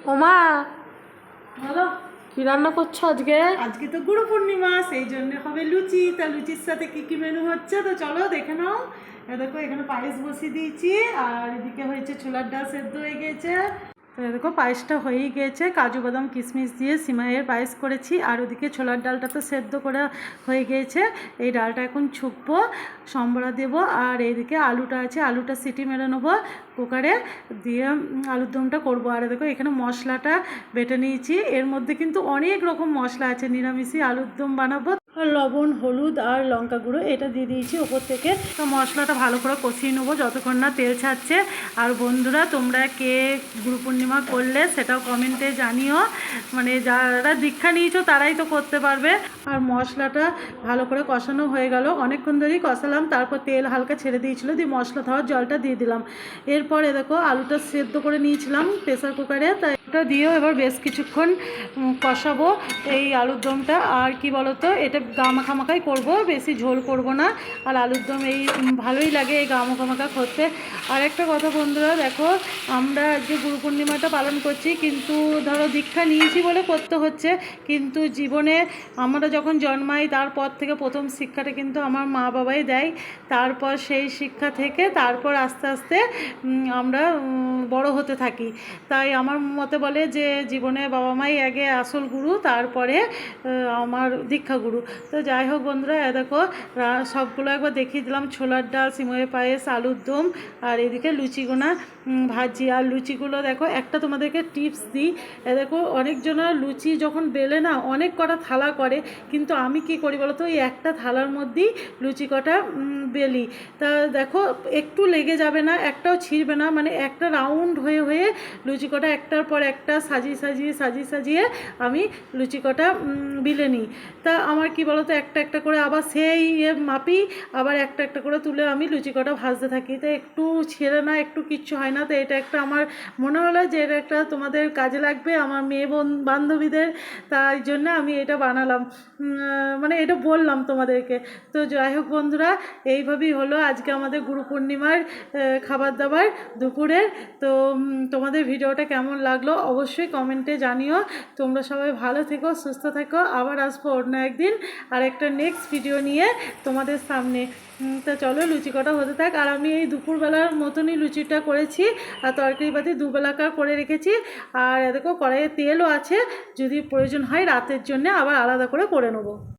ওমা বলো, কি রান্না করছো আজকে? আজকে তো গুরু পূর্ণিমা, সেই জন্য হবে লুচি। তা লুচির সাথে কি কি মেনু হচ্ছে তো চলো দেখে নাও। দেখো এখানে পায়েস বসিয়ে দিয়েছি, আর এদিকে হয়েছে ছোলার ডাল সেদ্ধ হয়ে গেছে। তো দেখো পায়েসটা হয়েই গিয়েছে, কাজু বাদাম কিশমিশ দিয়ে সিমাইয়ের পায়েস করেছি। আর ওদিকে ছোলার ডালটা তো সেদ্ধ করে হয়ে গিয়েছে, এই ডালটা এখন ছুকবো, সম্বরা দেবো। আর এইদিকে আলুটা আছে, আলুটা সিটি মেরে নেবো কুকারে দিয়ে, আলুর দমটা করবো। আর দেখো এখানে মশলাটা বেটে নিয়েছি, এর মধ্যে কিন্তু অনেক রকম মশলা আছে, নিরামিষি আলুর দম বানাবো। লবণ, হলুদ আর লঙ্কা গুঁড়ো এটা দিয়ে দিয়েছি ওপর থেকে। তো মশলাটা ভালো করে কষিয়ে নেবো যতক্ষণ না তেল ছাড়ছে। আর বন্ধুরা, তোমরা কে গুরু পূর্ণিমা করলে সেটাও কমেন্টে জানিও, মানে যারা দীক্ষা নিয়েছো তারাই তো করতে পারবে। আর মশলাটা ভালো করে কষানো হয়ে গেল, অনেকক্ষণ ধরেই কষালাম, তারপর তেল হালকা ছেড়ে দিয়েছিলো, দিয়ে মশলা ধোয়ার জলটা দিয়ে দিলাম। এরপরে দেখো আলুটা সেদ্ধ করে নিয়েছিলাম প্রেসার কুকারে, তাই ওটা দিয়েও এবার বেশ কিছুক্ষণ কষাবো এই আলুর দমটা। আর কি বলতো, এটা গা মাখামাখাই করবো, বেশি ঝোল করব না। আর আলুর দম এই ভালোই লাগে এই গা মাখামাখা করতে। আর একটা কথা বন্ধুরা, দেখো আমরা যে গুরু পূর্ণিমাটা পালন করছি, কিন্তু ধরো দীক্ষা নিয়েছি বলে করতে হচ্ছে, কিন্তু জীবনে আমরা যখন জন্মাই তারপর থেকে প্রথম শিক্ষাটা কিন্তু আমার মা বাবাই দেয়। তারপর সেই শিক্ষা থেকে তারপর আস্তে আস্তে আমরা বড় হতে থাকি। তাই আমার মতে বলে যে জীবনে বাবা মাই আগে আসল গুরু, তারপরে আমার দীক্ষা গুরু। তো যাই হোক বন্ধুরা, দেখো সবগুলো একবার দেখিয়ে দিলাম, ছোলার ডাল, সিমইয়ের পায়েস, আলুর দম, আর এদিকে লুচিগোনা ভাজি। আর লুচিগুলো দেখো, একটা তোমাদেরকে টিপস দিই, দেখো অনেকজনা লুচি যখন বেলে না অনেক কটা থালা করে, কিন্তু আমি কি করি বলো তো, ওই একটা থালার মধ্যেই লুচি কটা বেলি। তা দেখো একটু লেগে যাবে না, একটাও ছিঁড়বে না, মানে একটা রাউন্ড হয়ে হয়ে লুচি কটা একটার পর একটা সাজিয়ে সাজিয়ে সাজিয়ে সাজিয়ে আমি লুচি কটা বিলে নিই। তা আমার কি বলো তো, একটা একটা করে আবার সেই মাপি, আবার একটা একটা করে তুলে আমি লুচি কটা ভাজতে থাকি। তো একটু ছেড়ে না, একটু কিচ্ছু হয় না। তো এটা একটা আমার মনে হলো যে এটা একটা তোমাদের কাজে লাগবে, আমার মেয়ে বান্ধবীদের, তাই জন্য আমি এটা বানালাম, মানে এটা বললাম তোমাদেরকে। তো যাই হোক বন্ধুরা, এইভাবেই হলো আজকে আমাদের গুরু পূর্ণিমার খাবার দাবার দুপুরের। তো তোমাদের ভিডিওটা কেমন লাগলো অবশ্যই কমেন্টে জানিও। তোমরা সবাই ভালো থেকো, সুস্থ থেকো, আবার আসবো অন্য একদিন আর একটা নেক্সট ভিডিও নিয়ে তোমাদের সামনে। তা চলো লুচি কটা হতে থাক। আর আমি এই দুপুরবেলার মতনই লুচিটা করেছি, আর তরকারি পাতি দুবেলাকার করে রেখেছি। আর দেখো কড়াইয়ে তেলও আছে, যদি প্রয়োজন হয় রাতের জন্য আবার আলাদা করে নেবো।